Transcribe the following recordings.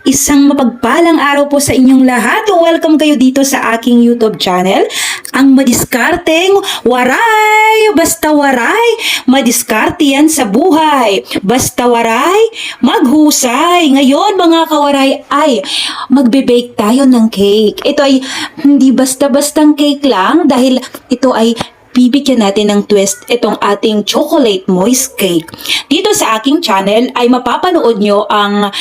Isang mapagpalang araw po sa inyong lahat. Welcome kayo dito sa aking YouTube channel. Ang madiskarteng waray, basta waray, madiskarte yan sa buhay. Basta waray, maghusay. Ngayon mga kawaray ay magbe-bake tayo ng cake. Ito ay hindi basta-bastang cake lang dahil ito ay bibigyan natin ng twist itong ating chocolate moist cake. Dito sa aking channel ay mapapanood nyo ang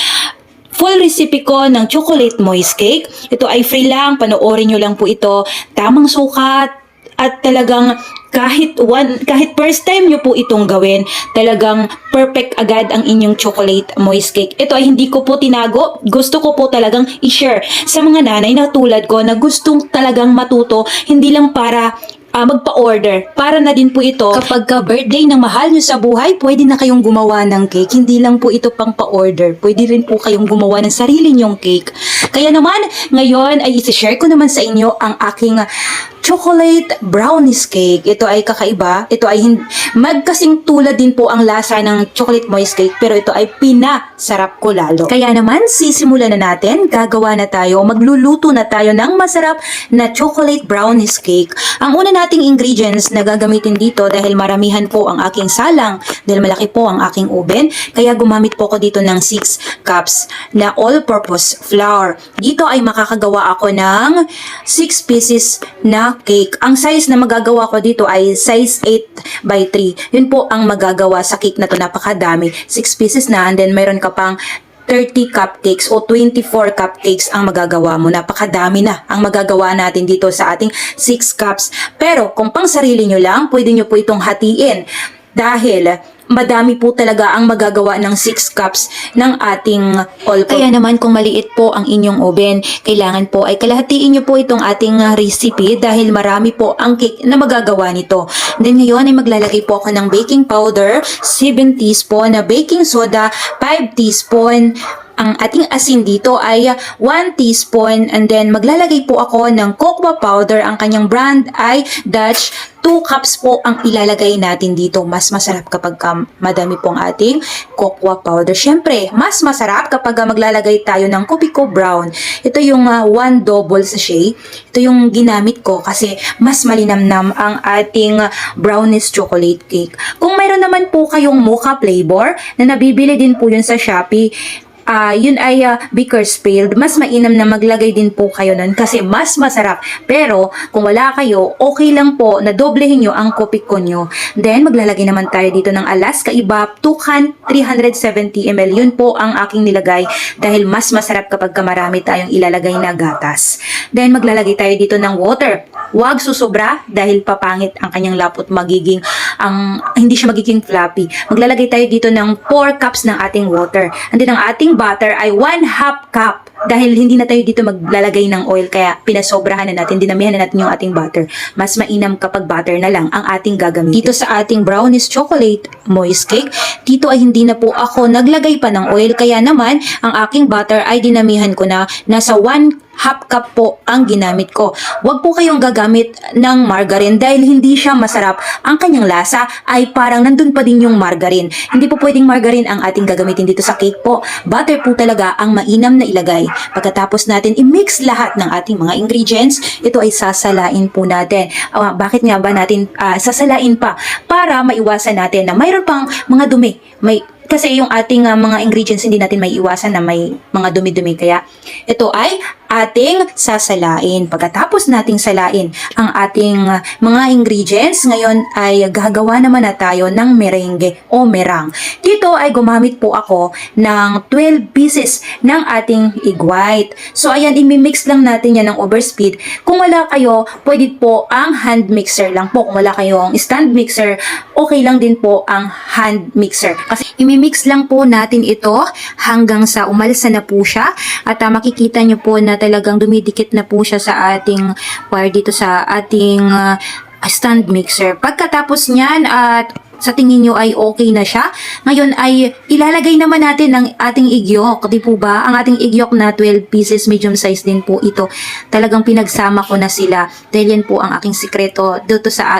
full recipe ko ng chocolate moist cake. Ito ay free lang, panoorin nyo lang po ito. Tamang sukat at talagang kahit first time nyo po itong gawin, talagang perfect agad ang inyong chocolate moist cake. Ito ay hindi ko po tinago. Gusto ko po talagang i-share sa mga nanay na tulad ko na gustong talagang matuto, hindi lang para magpa-order. Para na din po ito kapag birthday ng mahal nyo sa buhay, pwede na kayong gumawa ng cake. Hindi lang po ito pang pa-order. Pwede rin po kayong gumawa ng sarili nyong cake. Kaya naman, ngayon ay isi-share ko naman sa inyo ang aking chocolate brownies cake. Ito ay kakaiba. Ito ay magkasing tulad din po ang lasa ng chocolate moist cake, pero ito ay pinasarap ko lalo. Kaya naman, sisimulan na natin. Gagawa na tayo. Magluluto na tayo ng masarap na chocolate brownies cake. Ang una nating ingredients na gagamitin dito dahil maramihan po ang aking salang, dahil malaki po ang aking oven, kaya gumamit po ako dito ng 6 cups na all-purpose flour. Dito ay makakagawa ako ng 6 pieces na cake. Ang size na magagawa ko dito ay size 8 by 3. Yun po ang magagawa sa cake na to. Napakadami. 6 pieces na, and then mayroon ka pang 30 cupcakes o 24 cupcakes ang magagawa mo. Napakadami na ang magagawa natin dito sa ating 6 cups. Pero kung pang sarili nyo lang, pwede nyo po itong hatiin. Dahil madami po talaga ang magagawa ng 6 cups ng ating all-purpose. Kaya naman kung maliit po ang inyong oven, kailangan po ay kalahatiin nyo po itong ating recipe dahil marami po ang cake na magagawa nito. Then ngayon ay maglalagay po ako ng baking powder, 7 teaspoon na baking soda, 5 teaspoon. Ang ating asin dito ay 1 teaspoon, and then maglalagay po ako ng cocoa powder. Ang kanyang brand ay Dutch. 2 cups po ang ilalagay natin dito. Mas masarap kapag madami po ang ating cocoa powder. Syempre, mas masarap kapag maglalagay tayo ng Kopiko Brown. Ito yung 1 double sachet. Ito yung ginamit ko kasi mas malinamnam ang ating brownies chocolate cake. Kung mayroon naman po kayong mocha flavor na nabibili din po yun sa Shopee, yun ay Bakersfield, mas mainam na maglagay din po kayo nun kasi mas masarap. Pero kung wala kayo, okay lang po na doblehin nyo ang kopiko nyo. Then maglalagay naman tayo dito ng Alaska Ibap, 370 ml. Yun po ang aking nilagay dahil mas masarap kapag marami tayong ilalagay na gatas. Then maglalagay tayo dito ng water. Huwag susobra dahil papangit ang kanyang lapot, hindi siya magiging fluffy. Maglalagay tayo dito ng 4 cups ng ating water. And then ang ating butter ay 1/2 cup. Dahil hindi na tayo dito maglalagay ng oil, kaya pinasobrahan na natin, dinamihan na natin yung ating butter. Mas mainam kapag butter na lang ang ating gagamitin. Dito sa ating brownies chocolate moist cake, dito ay hindi na po ako naglagay pa ng oil, kaya naman ang aking butter ay dinamihan ko na, nasa 1/2 cup po ang ginamit ko. Huwag po kayong gagamit ng margarine dahil hindi siya masarap. Ang kanyang lasa ay parang nandun pa din yung margarine. Hindi po pwedeng margarine ang ating gagamitin dito sa cake po. Butter po talaga ang mainam na ilagay. Pagkatapos natin i-mix lahat ng ating mga ingredients, ito ay sasalain po natin. Bakit nga ba natin sasalain pa? Para maiwasan natin na mayroon pang mga dumi. Kasi yung ating mga ingredients hindi natin may iwasan na may mga dumi-dumi. Kaya ito ay ating sasalain. Pagkatapos nating salain ang ating mga ingredients, ngayon ay gagawa naman na tayo ng merengue o merang. Dito ay gumamit po ako ng 12 pieces ng ating egg white. So ayan, imimix lang natin yan ng overspeed. Kung wala kayo, pwede po ang hand mixer lang po. Kung wala kayong stand mixer, okay lang din po ang hand mixer. Kasi imimix lang po natin ito hanggang sa umalsa na po siya. At makikita nyo po na talagang dumidikit na po siya sa ating wire dito sa ating stand mixer. Pagkatapos niyan at sa tingin nyo ay okay na siya, ngayon ay ilalagay naman natin ang ating egg yolk. Di po ba? Ang ating egg yolk na 12 pieces, medium size din po ito. Talagang pinagsama ko na sila dahil yan po ang aking sikreto dito sa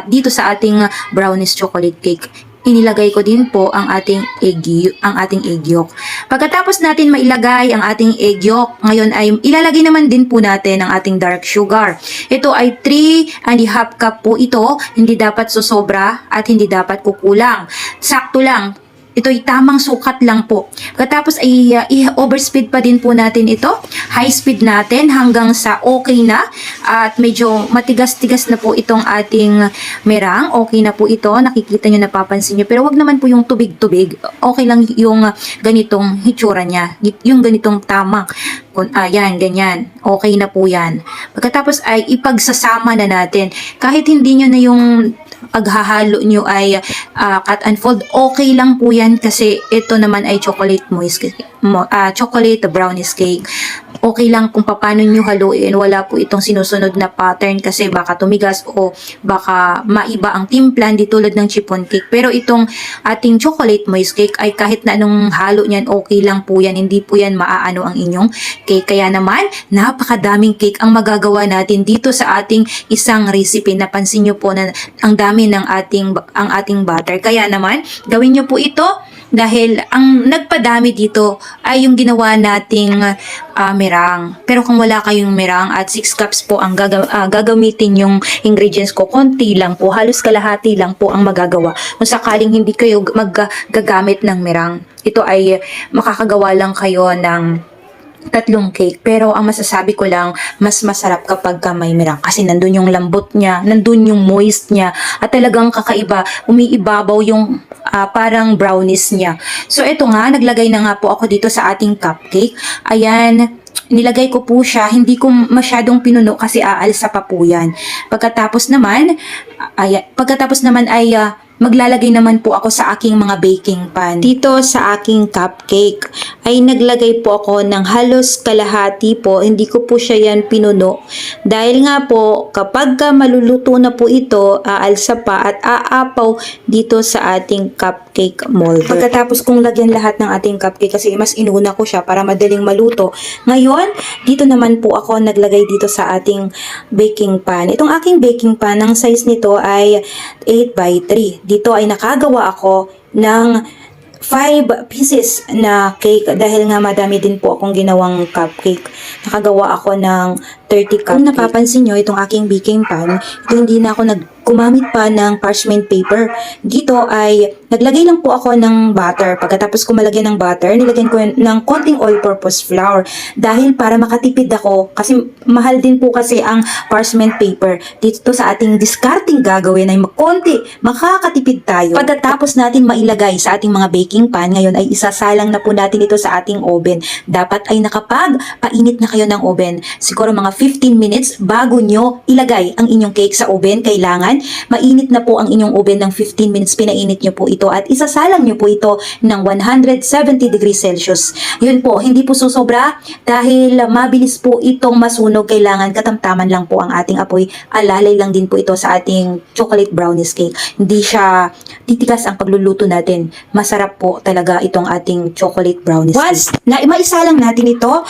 ating brownies chocolate cake. inilagay ko din po ang ating egg yolk. Pagkatapos natin mailagay ang ating egg yolk, ngayon ay ilalagay naman din po natin ang ating dark sugar. Ito ay 3½ cup po ito, hindi dapat sosobra at hindi dapat kukulang. Sakto lang. Ito'y tamang sukat lang po. Pagkatapos ay i-overspeed pa din po natin ito. High speed natin hanggang sa okay na. At medyo matigas-tigas na po itong ating merang. Okay na po ito. Nakikita nyo, napapansin nyo. Pero wag naman po yung tubig-tubig. Okay lang yung ganitong hitsura niya. Yung ganitong tamang. Ayan, ganyan. Okay na po yan. Pagkatapos ay ipagsasama na natin. Kahit hindi nyo na yung paghahalo nyo ay cut and fold, okay lang po yan kasi ito naman ay chocolate chocolate brownies cake. Okay lang kung paano nyo haluin. Wala po itong sinusunod na pattern kasi baka tumigas o baka maiba ang timpla, di tulad ng chiffon cake. Pero itong ating chocolate moist cake ay kahit na anong halo niyan, okay lang po yan. Hindi po yan maaano ang inyong cake. Kaya naman, napakadaming cake ang magagawa natin dito sa ating isang recipe. Napansin nyo po na ang dami ng ating butter. Kaya naman, gawin nyo po ito dahil ang nagpadami dito ay yung ginawa nating merang. Pero kung wala kayong merang at 6 cups po ang gagamitin yung ingredients ko, konti lang po, halos kalahati lang po ang magagawa. Kung sakaling hindi kayo magagamit ng merang, ito ay makakagawa lang kayo ng 3 cake. Pero ang masasabi ko lang, mas masarap kapag may merang kasi nandun yung lambot niya, nandun yung moist niya, at talagang kakaiba, umiibabaw yung parang brownies niya. So ito nga, naglagay na nga po ako dito sa ating cupcake. Ayan, nilagay ko po siya, hindi ko masyadong pinuno kasi aalsa pa po yan. Pagkatapos naman ay maglalagay naman po ako sa aking mga baking pan. Dito sa aking cupcake ay naglagay po ako ng halos kalahati po. Hindi ko po siya yan pinuno. Dahil nga po, kapag maluluto na po ito, aalsa pa at aapaw dito sa ating cupcake molder. Pagkatapos kong lagyan lahat ng ating cupcake kasi mas inuna ko siya para madaling maluto. Ngayon, dito naman po ako naglagay dito sa ating baking pan. Itong aking baking pan, ang size nito ay 8x3. Dito ay nakagawa ako ng 5 pieces na cake dahil nga madami din po akong ginawang cupcake. Nakagawa ako ng 30 cupcake. Kung napapansin nyo, itong aking baking pan, ito hindi na ako gumamit pa ng parchment paper. Dito ay naglagay lang po ako ng butter. Pagkatapos ko malagyan ng butter, nilagyan ko ng konting all-purpose flour. Dahil para makatipid ako, kasi mahal din po kasi ang parchment paper. Dito sa ating discarding gagawin ay konti, makakatipid tayo. Pagkatapos natin mailagay sa ating mga baking pan, ngayon ay isasalang na po natin ito sa ating oven. Dapat ay nakapag-painit na kayo ng oven. Siguro mga 15 minutes bago nyo ilagay ang inyong cake sa oven. Kailangan mainit na po ang inyong oven ng 15 minutes. Pinainit nyo po ito at isasalang nyo po ito ng 170 degrees Celsius. Yun po, hindi po susobra dahil mabilis po itong masunog. Kailangan katamtaman lang po ang ating apoy. Alalay lang din po ito sa ating chocolate brownies cake. Hindi siya titigas ang pagluluto natin. Masarap po talaga itong ating chocolate brownies cake. Once na maisalang natin ito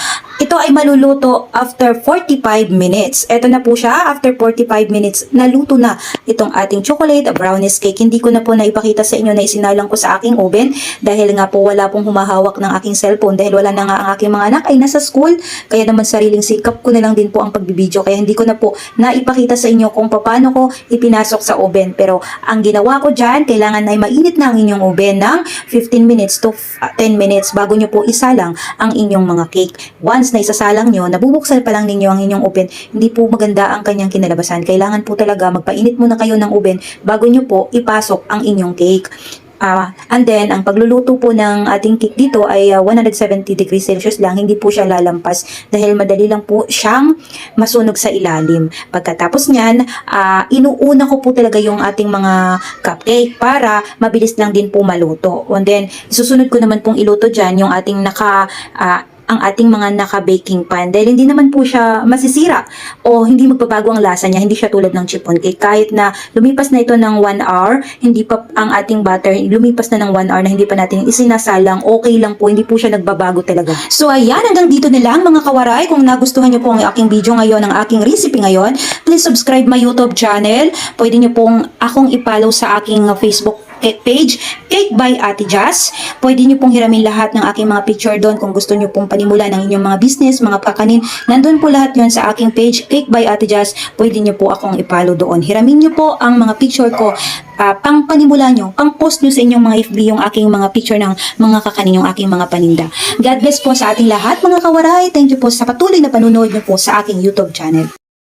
ay maluluto after 45 minutes. Ito na po siya, after 45 minutes, naluto na itong ating chocolate brownies cake. Hindi ko na po naipakita sa inyo na isinalang ko sa aking oven dahil nga po wala pong humahawak ng aking cellphone dahil wala na nga ang aking mga anak ay nasa school. Kaya naman sariling sikap ko na lang din po ang pagbibideo. Kaya hindi ko na po naipakita sa inyo kung paano ko ipinasok sa oven. Pero ang ginawa ko dyan, kailangan na mainit na ang inyong oven ng 15 minutes to 10 minutes bago nyo po isalang ang inyong mga cake. Once na isasalang nyo, nabubuksan pa lang ninyo ang inyong oven, hindi po maganda ang kanyang kinalabasan. Kailangan po talaga magpainit muna kayo ng oven bago nyo po ipasok ang inyong cake. And then, ang pagluluto po ng ating cake dito ay 170 degrees Celsius lang. Hindi po siya lalampas dahil madali lang po siyang masunog sa ilalim. Pagkatapos niyan, inuuna ko po talaga yung ating mga cupcake para mabilis lang din po maluto. And then, isusunod ko naman pong iluto dyan yung ating ang ating mga naka-baking pan dahil hindi naman po siya masisira o hindi magbabago ang lasa niya, hindi siya tulad ng chiffon cake. Kahit na lumipas na ito ng 1 hour, hindi pa ang ating butter, lumipas na ng 1 hour na hindi pa natin isinasalang, okay lang po, hindi po siya nagbabago talaga. So ayan, hanggang dito na lang mga kawaray. Kung nagustuhan niyo po ang aking video ngayon, ang aking recipe ngayon, please subscribe my YouTube channel. Pwede niyo pong akong i-follow sa aking Facebook page, Cake by Ate Jazz. Pwede nyo pong hiramin lahat ng aking mga picture doon kung gusto nyo pong panimula ng inyong mga business, mga kakanin. Nandun po lahat yon sa aking page, Cake by Ate Jazz. Pwede nyo po akong ipalo doon. Hiramin nyo po ang mga picture ko, pang panimula nyo, pang post nyo sa inyong mga FB yung aking mga picture ng mga kakanin, yung aking mga paninda. God bless po sa ating lahat mga kawaray. Thank you po sa patuloy na panunood nyo po sa aking YouTube channel.